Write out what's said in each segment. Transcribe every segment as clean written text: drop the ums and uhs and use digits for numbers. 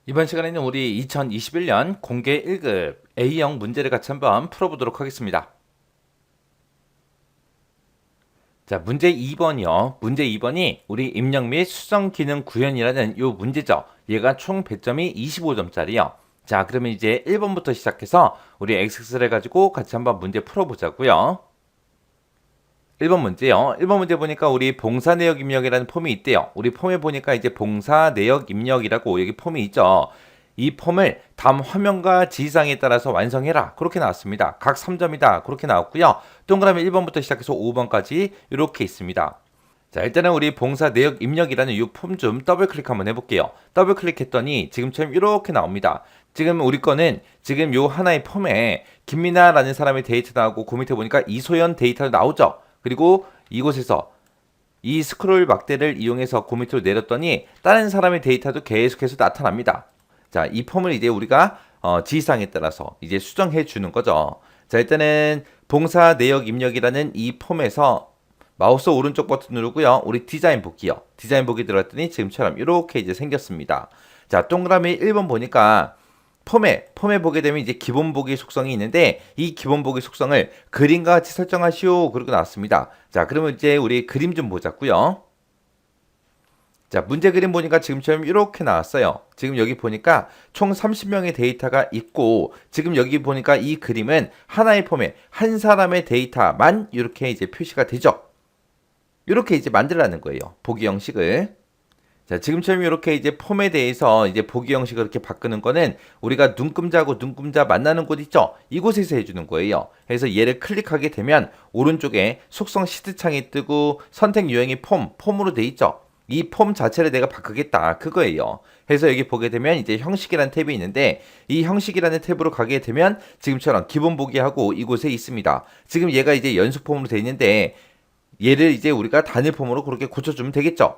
이번 시간에는 우리 2021년 공개 1급 A형 문제를 같이 한번 풀어보도록 하겠습니다. 자, 문제 2번이요. 문제 2번이 우리 입력 및 수정 기능 구현이라는 요 문제죠. 얘가 총 배점이 25점짜리요. 자, 그러면 이제 1번부터 시작해서 우리 엑셀을 가지고 같이 한번 문제 풀어보자고요. 1번 문제요. 1번 문제 보니까 우리 봉사 내역 입력이라는 폼이 있대요. 우리 폼에 보니까 이제 봉사 내역 입력이라고 여기 폼이 있죠. 이 폼을 다음 화면과 지시사항에 따라서 완성해라. 그렇게 나왔습니다. 각 3점이다. 그렇게 나왔고요. 동그라미 1번부터 시작해서 5번까지 이렇게 있습니다. 자, 일단은 우리 봉사 내역 입력이라는 이 폼 좀 더블 클릭 한번 해볼게요. 더블 클릭했더니 지금처럼 이렇게 나옵니다. 지금 우리 거는 지금 요 하나의 폼에 김미나라는 사람의 데이터 나오고 그 밑에 보니까 이소연 데이터도 나오죠. 그리고 이곳에서 이 스크롤 막대를 이용해서 그 밑으로 내렸더니 다른 사람의 데이터도 계속해서 나타납니다. 자, 이 폼을 이제 우리가 지시사항에 따라서 이제 수정해 주는 거죠. 자, 일단은 봉사 내역 입력이라는 이 폼에서 마우스 오른쪽 버튼 누르고요. 우리 디자인 보기요. 디자인 보기 들어갔더니 지금처럼 이렇게 이제 생겼습니다. 자, 동그라미 1번 보니까 폼에 보게 되면 이제 기본 보기 속성이 있는데 이 기본 보기 속성을 그림과 같이 설정하시오. 그러고 나왔습니다. 자, 그러면 이제 우리 그림 좀 보자고요. 자, 문제 그림 보니까 지금처럼 이렇게 나왔어요. 지금 여기 보니까 총 30명의 데이터가 있고 지금 여기 보니까 이 그림은 하나의 폼에 한 사람의 데이터만 이렇게 이제 표시가 되죠. 이렇게 이제 만들라는 거예요. 보기 형식을. 자, 지금처럼 이렇게 이제 폼에 대해서 이제 보기 형식을 이렇게 바꾸는 거는 우리가 눈금자하고 눈금자 만나는 곳 있죠? 이곳에서 해주는 거예요. 그래서 얘를 클릭하게 되면 오른쪽에 속성 시트 창이 뜨고 선택 유형이 폼으로 돼 있죠? 이 폼 자체를 내가 바꾸겠다. 그거예요. 그래서 여기 보게 되면 이제 형식이라는 탭이 있는데 이 형식이라는 탭으로 가게 되면 지금처럼 기본 보기하고 이곳에 있습니다. 지금 얘가 이제 연속 폼으로 돼 있는데 얘를 이제 우리가 단일 폼으로 그렇게 고쳐주면 되겠죠?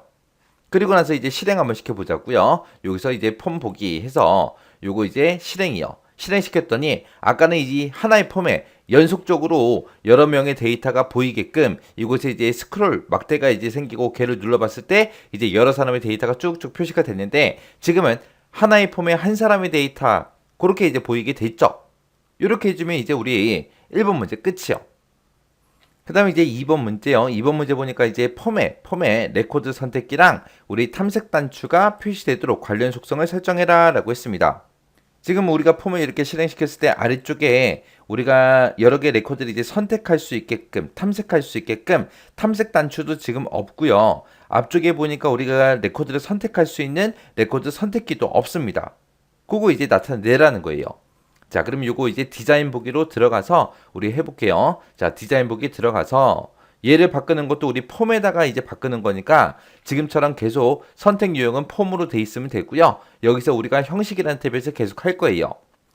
그리고 나서 이제 실행 한번 시켜보자고요. 여기서 이제 폼 보기 해서 요거 이제 실행이요. 실행시켰더니 아까는 이 하나의 폼에 연속적으로 여러 명의 데이터가 보이게끔 이곳에 이제 스크롤 막대가 이제 생기고 걔를 눌러봤을 때 이제 여러 사람의 데이터가 쭉쭉 표시가 됐는데 지금은 하나의 폼에 한 사람의 데이터 그렇게 이제 보이게 됐죠. 이렇게 해주면 이제 우리 1번 문제 끝이요. 그 다음에 이제 2번 문제요. 2번 문제 보니까 이제 폼에 레코드 선택기랑 우리 탐색 단추가 표시되도록 관련 속성을 설정해라 라고 했습니다. 지금 우리가 폼을 이렇게 실행시켰을 때 아래쪽에 우리가 여러 개 레코드를 이제 선택할 수 있게끔 탐색할 수 있게끔 탐색 단추도 지금 없고요. 앞쪽에 보니까 우리가 레코드를 선택할 수 있는 레코드 선택기도 없습니다. 그거 이제 나타내라는 거예요. 자, 그럼 요거 이제 디자인 보기로 들어가서 우리 해볼게요. 자, 디자인 보기 들어가서 얘를 바꾸는 것도 우리 폼에다가 이제 바꾸는 거니까 지금처럼 계속 선택 유형은 폼으로 돼 있으면 되고요. 여기서 우리가 형식이라는 탭에서 계속 할 거예요.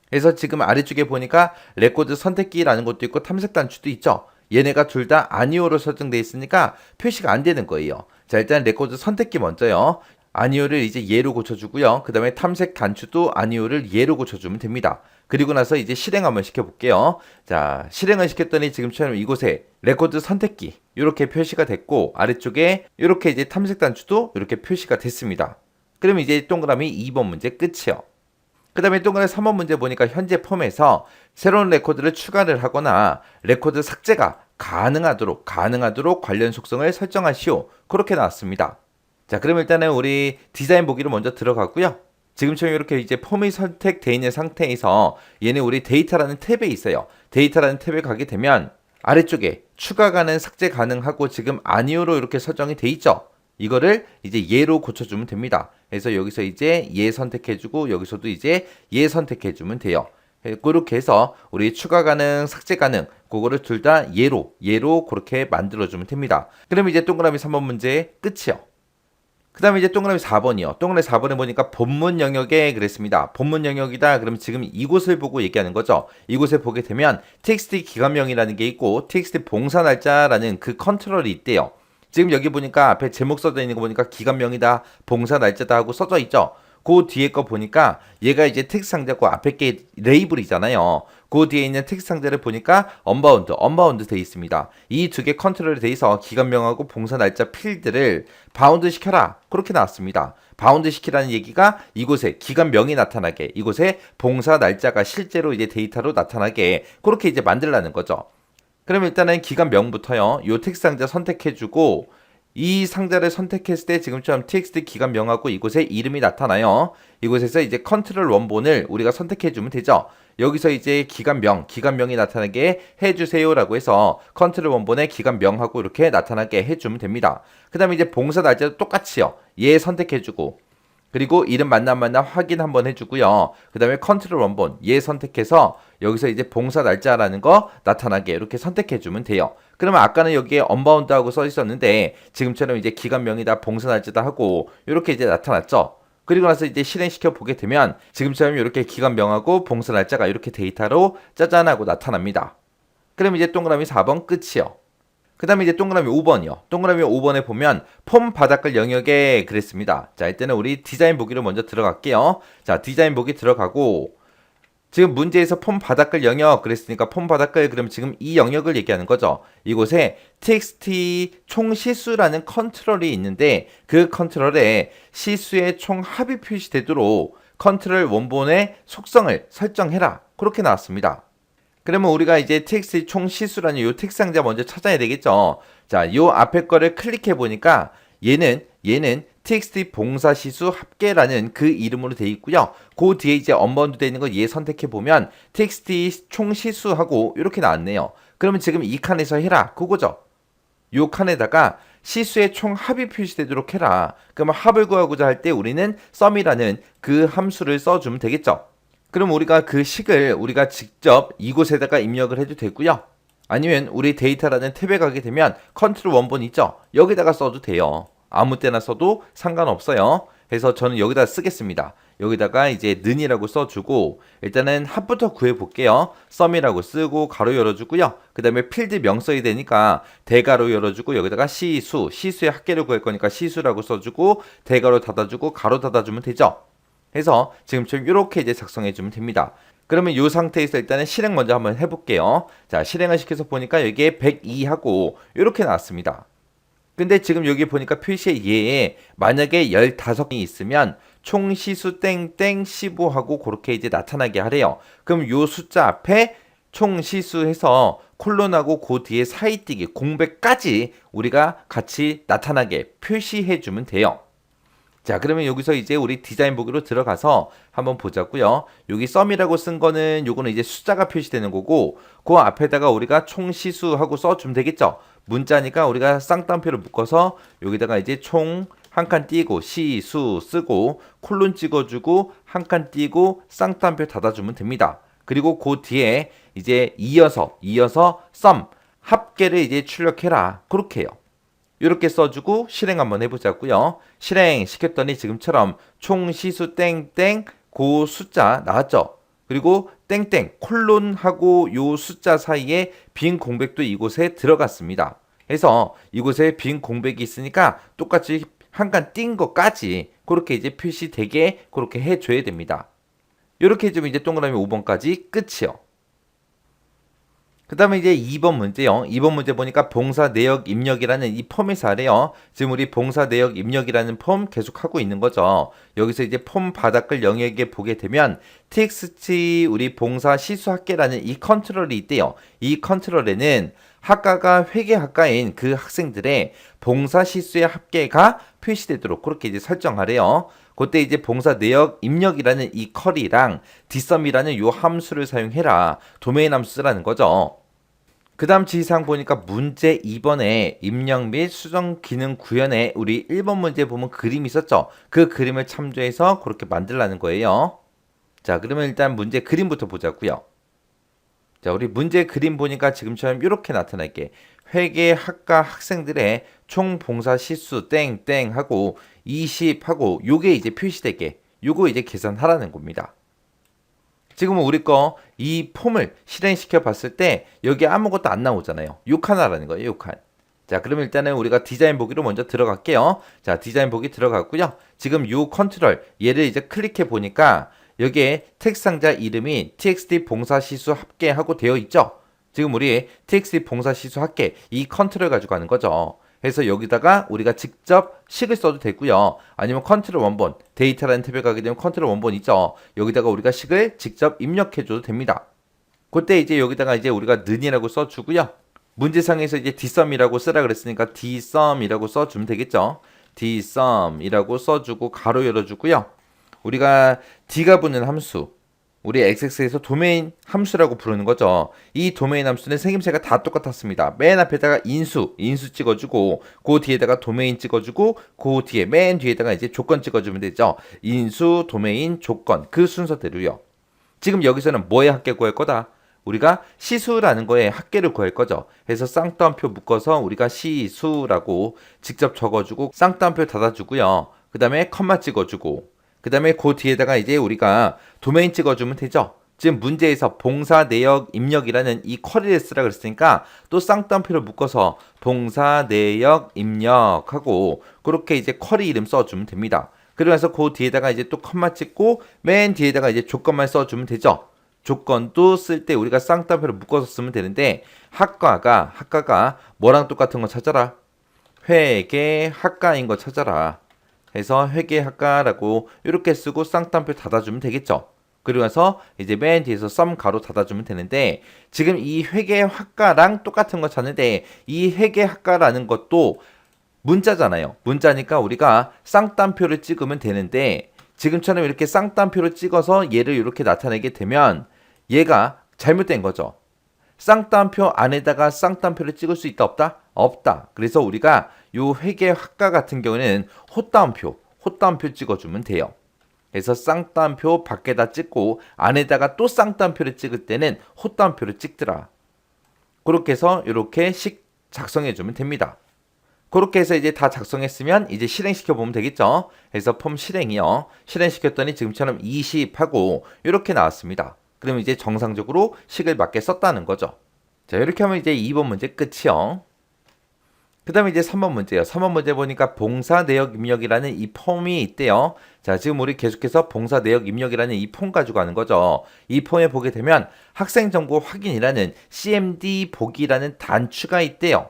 그래서 지금 아래쪽에 보니까 레코드 선택기라는 것도 있고 탐색 단추도 있죠. 얘네가 둘 다 아니오로 설정돼 있으니까 표시가 안 되는 거예요. 자, 일단 레코드 선택기 먼저요. 아니오를 이제 예로 고쳐주고요. 그 다음에 탐색 단추도 아니오를 예로 고쳐주면 됩니다. 그리고 나서 이제 실행 한번 시켜볼게요. 자, 실행을 시켰더니 지금처럼 이곳에 레코드 선택기 이렇게 표시가 됐고 아래쪽에 이렇게 이제 탐색 단추도 이렇게 표시가 됐습니다. 그럼 이제 동그라미 2번 문제 끝이요. 그 다음에 동그라미 3번 문제 보니까 현재 폼에서 새로운 레코드를 추가를 하거나 레코드 삭제가 가능하도록 관련 속성을 설정하시오. 그렇게 나왔습니다. 자, 그럼 일단은 우리 디자인 보기로 먼저 들어가고요. 지금처럼 이렇게 이제 폼이 선택되어 있는 상태에서 얘는 우리 데이터라는 탭에 있어요. 데이터라는 탭에 가게 되면 아래쪽에 추가 가능, 삭제 가능하고 지금 아니오로 이렇게 설정이 돼 있죠. 이거를 이제 예로 고쳐주면 됩니다. 그래서 여기서 이제 예 선택해주고 여기서도 이제 예 선택해주면 돼요. 그렇게 해서 우리 추가 가능, 삭제 가능 그거를 둘 다 예로 그렇게 만들어주면 됩니다. 그럼 이제 동그라미 3번 문제 끝이요. 그 다음에 이제 동그라미 4번이요. 동그라미 4번에 보니까 본문 영역에 그랬습니다. 본문 영역이다. 그럼 지금 이곳을 보고 얘기하는 거죠. 이곳에 보게 되면 txt 기관명이라는 게 있고 txt 봉사 날짜라는 그 컨트롤이 있대요. 지금 여기 보니까 앞에 제목 써져 있는 거 보니까 기관명이다, 봉사 날짜다 하고 써져 있죠. 그 뒤에 거 보니까 얘가 이제 텍스트 상자고 앞에 게 레이블이잖아요. 그 뒤에 있는 텍스트 상자를 보니까 언바운드 돼 있습니다. 이 두 개 컨트롤이 돼 있어 기간명하고 봉사 날짜 필드를 바운드 시켜라. 그렇게 나왔습니다. 바운드 시키라는 얘기가 이곳에 기간명이 나타나게, 이곳에 봉사 날짜가 실제로 이제 데이터로 나타나게 그렇게 이제 만들라는 거죠. 그럼 일단은 기간명부터요. 요 텍스트 상자 선택해주고 이 상자를 선택했을 때 지금처럼 txt 기간명하고 이곳에 이름이 나타나요. 이곳에서 이제 컨트롤 원본을 우리가 선택해주면 되죠. 여기서 이제 기간명이 나타나게 해주세요라고 해서 컨트롤 원본에 기간명하고 이렇게 나타나게 해주면 됩니다. 그 다음에 이제 봉사 날짜도 똑같이요. 얘 선택해주고 그리고 이름 맞나 안 맞나 확인 한번 해주고요. 그 다음에 컨트롤 원본 얘 선택해서 여기서 이제 봉사 날짜라는 거 나타나게 이렇게 선택해주면 돼요. 그러면 아까는 여기에 언바운드하고 써 있었는데 지금처럼 이제 기간명이다 봉사 날짜다 하고 이렇게 이제 나타났죠. 그리고 나서 이제 실행시켜 보게 되면 지금처럼 이렇게 기간명하고 봉사 날짜가 이렇게 데이터로 짜잔하고 나타납니다. 그럼 이제 동그라미 4번 끝이요. 그 다음에 이제 동그라미 5번이요. 동그라미 5번에 보면 폼 바닥글 영역에 그랬습니다. 자, 이때는 우리 디자인 보기로 먼저 들어갈게요. 자, 디자인 보기 들어가고 지금 문제에서 폼 바닥글 영역 그랬으니까 폼 바닥글 그럼 지금 이 영역을 얘기하는 거죠. 이곳에 txt 총 시수라는 컨트롤이 있는데 그 컨트롤에 시수의 총 합이 표시되도록 컨트롤 원본의 속성을 설정해라. 그렇게 나왔습니다. 그러면 우리가 이제 txt 총 시수라는 요 텍스트 상자 먼저 찾아야 되겠죠. 자, 요 앞에 거를 클릭해 보니까 얘는 txt 봉사 시수 합계라는 그 이름으로 되어 있고요. 그 뒤에 이제 언바운드 되어 있는 거 얘 선택해 보면 txt 총 시수하고 이렇게 나왔네요. 그러면 지금 이 칸에서 해라. 그거죠. 요 칸에다가 시수의 총 합이 표시되도록 해라. 그러면 합을 구하고자 할 때 우리는 sum이라는 그 함수를 써주면 되겠죠. 그럼 우리가 그 식을 우리가 직접 이곳에다가 입력을 해도 되고요. 아니면 우리 데이터라는 탭에 가게 되면 컨트롤 원본 있죠? 여기다가 써도 돼요. 아무 때나 써도 상관없어요. 그래서 저는 여기다 쓰겠습니다. 여기다가 이제 는이라고 써주고 일단은 합부터 구해볼게요. sum이라고 쓰고 가로 열어주고요. 그 다음에 필드 명 써야 되니까 대가로 열어주고 여기다가 시수의 합계를 구할 거니까 시수라고 써주고 대가로 닫아주고 가로 닫아주면 되죠. 해서 지금처럼 이렇게 이제 작성해주면 됩니다. 그러면 이 상태에서 일단은 실행 먼저 한번 해볼게요. 자, 실행을 시켜서 보니까 여기에 102하고 이렇게 나왔습니다. 근데 지금 여기 보니까 표시에 얘에 만약에 15이 있으면 총 시수 땡땡 15하고 그렇게 이제 나타나게 하래요. 그럼 요 숫자 앞에 총 시수해서 콜론하고 그 뒤에 사이뛰기 공백까지 우리가 같이 나타나게 표시해주면 돼요. 자, 그러면 여기서 이제 우리 디자인 보기로 들어가서 한번 보자고요. 여기 sum이라고 쓴 거는 요거는 이제 숫자가 표시되는 거고 그 앞에다가 우리가 총 시수하고 써주면 되겠죠. 문자니까 우리가 쌍따옴표를 묶어서 여기다가 이제 총 한 칸 띄고 시수 쓰고 콜론 찍어주고 한 칸 띄고 쌍따옴표 닫아주면 됩니다. 그리고 그 뒤에 이제 이어서 sum 합계를 이제 출력해라. 그렇게 해요. 이렇게 써주고 실행 한번 해보자고요. 실행 시켰더니 지금처럼 총 시수 땡땡 그 숫자 나왔죠. 그리고 땡땡 콜론하고 요 숫자 사이에 빈 공백도 이곳에 들어갔습니다. 그래서 이곳에 빈 공백이 있으니까 똑같이 한 칸 띈 것까지 그렇게 이제 표시되게 그렇게 해줘야 됩니다. 이렇게 해주면 이제 동그라미 5번까지 끝이요. 그 다음에 이제 2번 문제요. 2번 문제 보니까 봉사 내역 입력이라는 이 폼에서 하래요. 지금 우리 봉사 내역 입력이라는 폼 계속 하고 있는 거죠. 여기서 이제 폼 바닥글 영역에 보게 되면 txt 우리 봉사 시수 합계라는 이 컨트롤이 있대요. 이 컨트롤에는 학과가 회계 학과인 그 학생들의 봉사 시수의 합계가 표시되도록 그렇게 이제 설정하래요. 그때 이제 봉사 내역 입력이라는 이 컬이랑 dsum이라는 요 함수를 사용해라. 도메인 함수 쓰라는 거죠. 그 다음 지시사항 보니까 문제 2번에 입력 및 수정 기능 구현에 우리 1번 문제 보면 그림이 있었죠. 그 그림을 참조해서 그렇게 만들라는 거예요. 자, 그러면 일단 문제 그림부터 보자고요. 자, 우리 문제 그림 보니까 지금처럼 이렇게 나타날게. 회계 학과 학생들의 총 봉사 시수 땡땡 하고 20 하고 요게 이제 표시되게 요거 이제 계산하라는 겁니다. 지금은 우리 거 이 폼을 실행시켜 봤을 때 여기 아무것도 안 나오잖아요. 6칸하라는 거예요. 6칸. 자, 그러면 일단은 우리가 디자인 보기로 먼저 들어갈게요. 자, 디자인 보기 들어갔고요. 지금 요 컨트롤 얘를 이제 클릭해 보니까 여기에 텍스트 상자 이름이 txt 봉사시수 합계하고 되어 있죠. 지금 우리 txt 봉사시수 합계 이 컨트롤 가지고 하는 거죠. 그래서 여기다가 우리가 직접 식을 써도 되고요. 아니면 컨트롤 원본, 데이터라는 탭에 가게 되면 컨트롤 원본 있죠. 여기다가 우리가 식을 직접 입력해줘도 됩니다. 그때 이제 여기다가 이제 우리가 는이라고 써주고요. 문제상에서 이제 dsum이라고 쓰라 그랬으니까 dsum이라고 써주면 되겠죠. dsum이라고 써주고 가로 열어주고요. 우리가 d가 붙는 함수, 우리 xx에서 도메인 함수라고 부르는 거죠. 이 도메인 함수는 생김새가 다 똑같았습니다. 맨 앞에다가 인수 찍어주고 그 뒤에다가 도메인 찍어주고 그 뒤에 맨 뒤에다가 이제 조건 찍어주면 되죠. 인수, 도메인, 조건 그 순서대로요. 지금 여기서는 뭐의 합계 구할 거다? 우리가 시수라는 거에 합계를 구할 거죠. 그래서 쌍따옴표 묶어서 우리가 시수라고 직접 적어주고 쌍따옴표 닫아주고요. 그 다음에 컴마 찍어주고 그 다음에 그 뒤에다가 이제 우리가 도메인 찍어주면 되죠. 지금 문제에서 봉사 내역 입력이라는 이 쿼리를 쓰라 그랬으니까 또 쌍따옴표를 묶어서 봉사 내역 입력하고 그렇게 이제 쿼리 이름 써주면 됩니다. 그러면서 그 뒤에다가 이제 또 컴마 찍고 맨 뒤에다가 이제 조건만 써주면 되죠. 조건도 쓸 때 우리가 쌍따옴표를 묶어서 쓰면 되는데 학과가 뭐랑 똑같은 거 찾아라. 회계 학과인 거 찾아라. 해서 회계 학과라고 이렇게 쓰고 쌍따옴표 닫아주면 되겠죠. 그리고 나서 이제 맨 뒤에서 썸 가로 닫아주면 되는데 지금 이 회계 학과랑 똑같은 거 찾는데 이 회계 학과라는 것도 문자잖아요. 문자니까 우리가 쌍따옴표를 찍으면 되는데 지금처럼 이렇게 쌍따옴표를 찍어서 얘를 이렇게 나타내게 되면 얘가 잘못된 거죠. 쌍따옴표 안에다가 쌍따옴표를 찍을 수 있다 없다? 없다. 그래서 우리가 요 회계 학과 같은 경우는 호따옴표 찍어주면 돼요. 그래서 쌍따옴표 밖에다 찍고 안에다가 또 쌍따옴표를 찍을 때는 호따옴표를 찍더라. 그렇게 해서 이렇게 식 작성해주면 됩니다. 그렇게 해서 이제 다 작성했으면 이제 실행시켜 보면 되겠죠. 그래서 폼 실행이요. 실행시켰더니 지금처럼 20하고 이렇게 나왔습니다. 그럼 이제 정상적으로 식을 맞게 썼다는 거죠. 자, 이렇게 하면 이제 2번 문제 끝이요. 그 다음에 이제 3번 문제예요. 3번 문제 보니까 봉사 내역 입력이라는 이 폼이 있대요. 자, 지금 우리 계속해서 봉사 내역 입력이라는 이 폼 가지고 하는 거죠. 이 폼에 보게 되면 학생 정보 확인이라는 CMD 보기라는 단추가 있대요.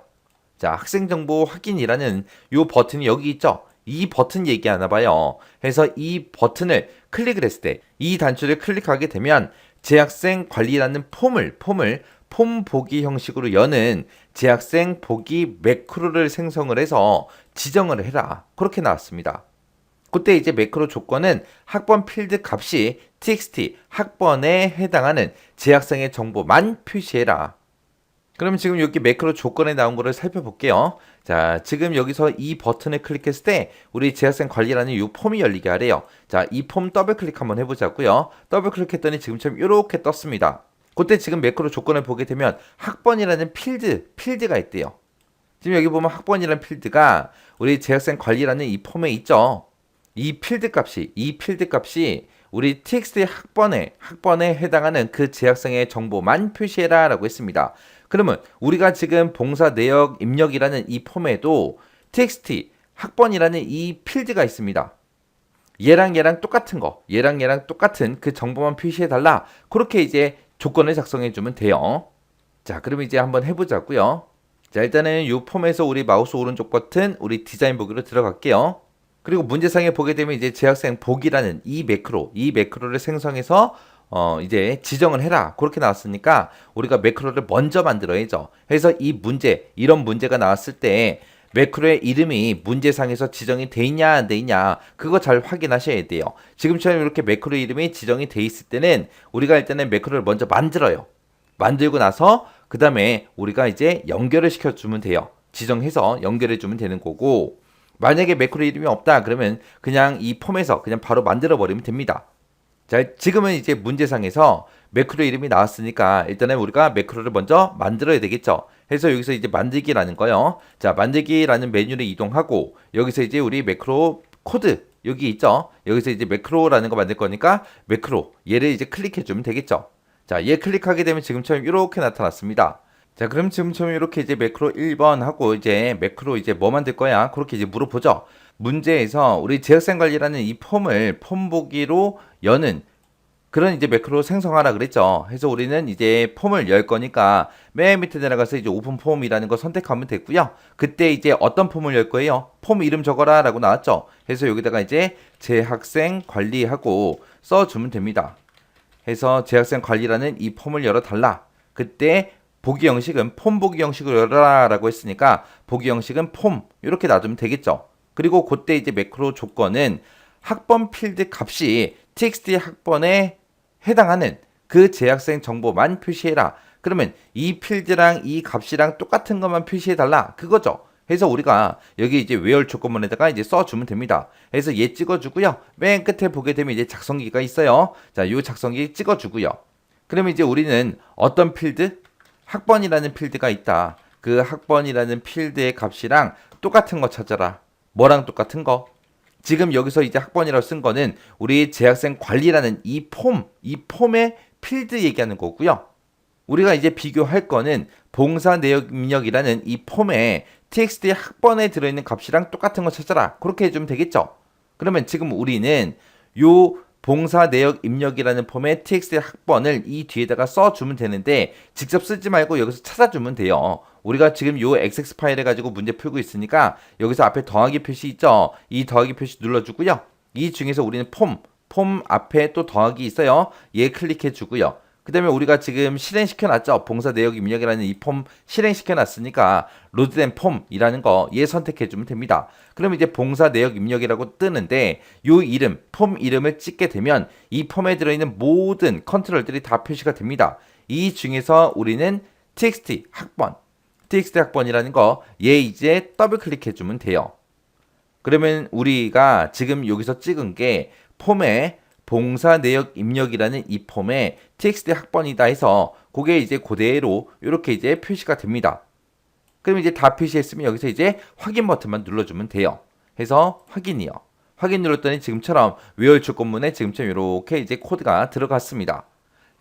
자, 학생 정보 확인이라는 요 버튼이 여기 있죠. 이 버튼 얘기하나 봐요. 그래서 이 버튼을 클릭을 했을 때 이 단추를 클릭하게 되면 재학생 관리라는 폼 보기 형식으로 여는 재학생 보기 매크로를 생성을 해서 지정을 해라. 그렇게 나왔습니다. 그때 이제 매크로 조건은 학번 필드 값이 txt 학번에 해당하는 재학생의 정보만 표시해라. 그럼 지금 여기 매크로 조건에 나온 거를 살펴볼게요. 자, 지금 여기서 이 버튼을 클릭했을 때 우리 재학생 관리라는 이 폼이 열리게 하래요. 자, 이 폼 더블 클릭 한번 해보자고요. 더블 클릭했더니 지금처럼 이렇게 떴습니다. 그때 지금 매크로 조건을 보게 되면 학번이라는 필드가 있대요. 지금 여기 보면 학번이라는 필드가 우리 재학생 관리라는 이 폼에 있죠. 이 필드 값이 우리 txt 학번에 해당하는 그 재학생의 정보만 표시해라 라고 했습니다. 그러면 우리가 지금 봉사 내역 입력이라는 이 폼에도 txt 학번이라는 이 필드가 있습니다. 얘랑 똑같은 그 정보만 표시해달라. 그렇게 이제 조건을 작성해주면 돼요. 자, 그럼 이제 한번 해보자고요. 자, 일단은 이 폼에서 우리 마우스 오른쪽 버튼 우리 디자인 보기로 들어갈게요. 그리고 문제상에 보게 되면 이제 재학생 보기라는 이 매크로를 생성해서 이제 지정을 해라. 그렇게 나왔으니까 우리가 매크로를 먼저 만들어야죠. 그래서 이런 문제가 나왔을 때 매크로의 이름이 문제상에서 지정이 돼 있냐 안 돼 있냐 그거 잘 확인하셔야 돼요. 지금처럼 이렇게 매크로 이름이 지정이 돼 있을 때는 우리가 일단은 매크로를 먼저 만들어요. 만들고 나서 그 다음에 우리가 이제 연결을 시켜주면 돼요. 지정해서 연결해주면 되는 거고 만약에 매크로 이름이 없다 그러면 그냥 이 폼에서 그냥 바로 만들어 버리면 됩니다. 자, 지금은 이제 문제상에서 매크로 이름이 나왔으니까 일단은 우리가 매크로를 먼저 만들어야 되겠죠. 그래서 여기서 이제 만들기라는 거요. 자, 만들기라는 메뉴를 이동하고 여기서 이제 우리 매크로 코드 여기 있죠. 여기서 이제 매크로라는 거 만들 거니까 매크로 얘를 이제 클릭해 주면 되겠죠. 자, 얘 클릭하게 되면 지금처럼 이렇게 나타났습니다. 자, 그럼 지금처럼 이렇게 이제 매크로 1번 하고 이제 매크로 이제 뭐 만들 거야? 그렇게 이제 물어보죠. 문제에서 우리 재학생 관리라는 이 폼을 폼 보기로 여는 그런 이제 매크로 생성하라 그랬죠. 그래서 우리는 이제 폼을 열 거니까 맨 밑에 내려가서 이제 오픈 폼이라는 거 선택하면 됐고요. 그때 이제 어떤 폼을 열 거예요? 폼 이름 적어라 라고 나왔죠. 그래서 여기다가 이제 재학생 관리하고 써주면 됩니다. 해서 재학생 관리라는 이 폼을 열어달라. 그때 보기 형식은 폼 보기 형식으로 열어라 라고 했으니까 보기 형식은 폼 이렇게 놔두면 되겠죠. 그리고 그때 이제 매크로 조건은 학번 필드 값이 txt 학번에 해당하는 그 재학생 정보만 표시해라. 그러면 이 필드랑 이 값이랑 똑같은 것만 표시해달라. 그거죠. 그래서 우리가 여기 이제 where 조건문에다가 이제 써주면 됩니다. 그래서 얘 찍어주고요. 맨 끝에 보게 되면 이제 작성기가 있어요. 자, 요 작성기 찍어주고요. 그러면 이제 우리는 어떤 필드? 학번이라는 필드가 있다. 그 학번이라는 필드의 값이랑 똑같은 거 찾아라. 뭐랑 똑같은 거? 지금 여기서 이제 학번이라고 쓴 거는 우리 재학생 관리라는 이 폼의 필드 얘기하는 거고요. 우리가 이제 비교할 거는 봉사 내역 입력이라는 이 폼에 txt 학번에 들어있는 값이랑 똑같은 거 찾아라. 그렇게 해주면 되겠죠. 그러면 지금 우리는 요 봉사 내역 입력이라는 폼에 txt 학번을 이 뒤에다가 써주면 되는데 직접 쓰지 말고 여기서 찾아주면 돼요. 우리가 지금 요 xx 파일을 가지고 문제 풀고 있으니까 여기서 앞에 더하기 표시 있죠. 이 더하기 표시 눌러주고요. 이 중에서 우리는 폼 앞에 또 더하기 있어요. 얘 클릭해 주고요. 그 다음에 우리가 지금 실행시켜놨죠. 봉사 내역 입력이라는 이 폼 실행시켜놨으니까 로드된 폼이라는 거 얘 선택해주면 됩니다. 그럼 이제 봉사 내역 입력이라고 뜨는데 요 이름, 폼 이름을 찍게 되면 이 폼에 들어있는 모든 컨트롤들이 다 표시가 됩니다. 이 중에서 우리는 txt 학번이라는 거 얘 이제 더블 클릭해주면 돼요. 그러면 우리가 지금 여기서 찍은 게 폼에 봉사 내역 입력이라는 이 폼에 txt 학번이다 해서 그게 이제 그대로 이렇게 이제 표시가 됩니다. 그럼 이제 다 표시했으면 여기서 이제 확인 버튼만 눌러주면 돼요. 해서 확인이요. 확인 눌렀더니 지금처럼 where 조건문에 지금처럼 이렇게 이제 코드가 들어갔습니다.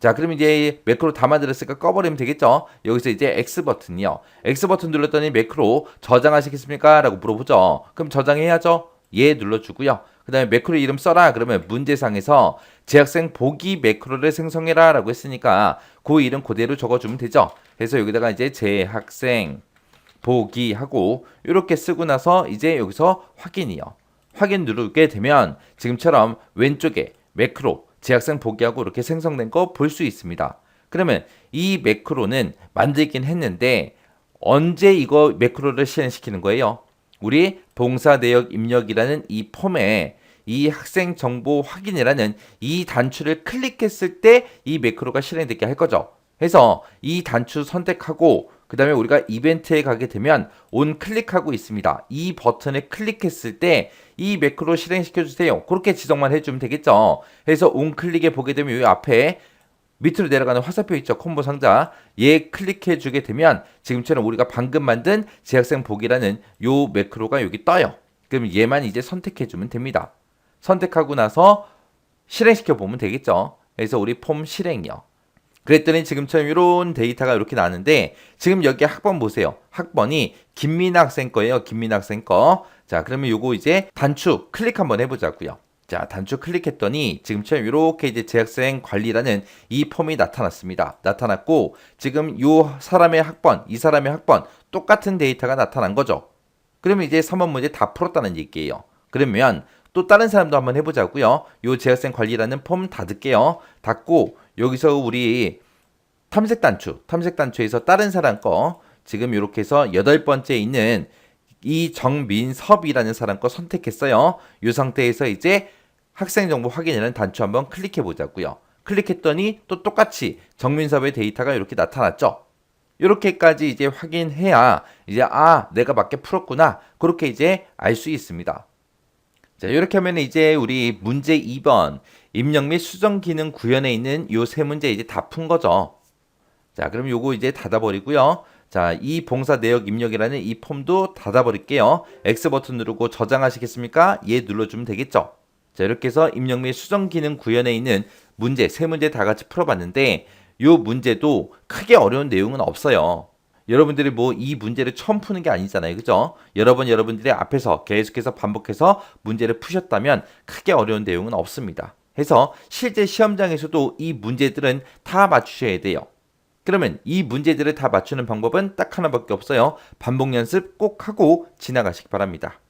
자, 그럼 이제 매크로 다 만들었으니까 꺼버리면 되겠죠? 여기서 이제 X 버튼이요. X 버튼 눌렀더니 매크로 저장하시겠습니까? 라고 물어보죠. 그럼 저장해야죠? 예 눌러주고요. 그 다음에 매크로 이름 써라. 그러면 문제상에서 재학생 보기 매크로를 생성해라 라고 했으니까 그 이름 그대로 적어주면 되죠. 그래서 여기다가 이제 재학생 보기 하고 이렇게 쓰고 나서 이제 여기서 확인이요. 확인 누르게 되면 지금처럼 왼쪽에 매크로 재학생 보기하고 이렇게 생성된 거 볼 수 있습니다. 그러면 이 매크로는 만들긴 했는데 언제 이거 매크로를 실행시키는 거예요? 우리 봉사 내역 입력이라는 이 폼에 이 학생 정보 확인이라는 이 단추를 클릭했을 때 이 매크로가 실행되게 할 거죠. 그래서 이 단추 선택하고 그 다음에 우리가 이벤트에 가게 되면 온 클릭하고 있습니다. 이 버튼을 클릭했을 때 이 매크로 실행시켜 주세요. 그렇게 지정만 해주면 되겠죠. 그래서 온 클릭에 보게 되면 이 앞에 밑으로 내려가는 화살표 있죠. 콤보 상자. 얘 클릭해 주게 되면 지금처럼 우리가 방금 만든 재학생 보기라는 요 매크로가 여기 떠요. 그럼 얘만 이제 선택해 주면 됩니다. 선택하고 나서 실행시켜 보면 되겠죠. 그래서 우리 폼 실행이요. 그랬더니 지금처럼 이런 데이터가 이렇게 나는데 지금 여기 학번 보세요. 학번이 김민아 학생 거예요. 김민아 학생 거. 자, 그러면 요거 이제 단추 클릭 한번 해보자고요. 자, 단추 클릭했더니 지금처럼 이렇게 이제 재학생 관리라는 이 폼이 나타났습니다. 나타났고 지금 요 사람의 학번, 이 사람의 학번 똑같은 데이터가 나타난 거죠. 그러면 이제 3번 문제 다 풀었다는 얘기예요. 그러면 또 다른 사람도 한번 해보자고요. 요 재학생 관리라는 폼 닫을게요. 닫고 여기서 우리 탐색 단추에서 다른 사람 거 지금 이렇게 해서 8번째 있는 이 정민섭이라는 사람 거 선택했어요. 이 상태에서 이제 학생 정보 확인이라는 단추 한번 클릭해 보자고요. 클릭했더니 또 똑같이 정민섭의 데이터가 이렇게 나타났죠. 이렇게까지 이제 확인해야 이제 내가 맞게 풀었구나. 그렇게 이제 알 수 있습니다. 자, 이렇게 하면 이제 우리 문제 2번 입력 및 수정 기능 구현에 있는 요 세 문제 이제 다 푼 거죠. 자, 그럼 요거 이제 닫아버리고요. 자, 이 봉사 내역 입력이라는 이 폼도 닫아버릴게요. X 버튼 누르고 저장하시겠습니까? 예 눌러주면 되겠죠. 자, 이렇게 해서 입력 및 수정 기능 구현에 있는 문제, 세 문제 다 같이 풀어봤는데 요 문제도 크게 어려운 내용은 없어요. 여러분들이 뭐 이 문제를 처음 푸는 게 아니잖아요. 그죠? 여러분들이 앞에서 계속해서 반복해서 문제를 푸셨다면 크게 어려운 내용은 없습니다. 해서 실제 시험장에서도 이 문제들은 다 맞추셔야 돼요. 그러면 이 문제들을 다 맞추는 방법은 딱 하나밖에 없어요. 반복 연습 꼭 하고 지나가시기 바랍니다.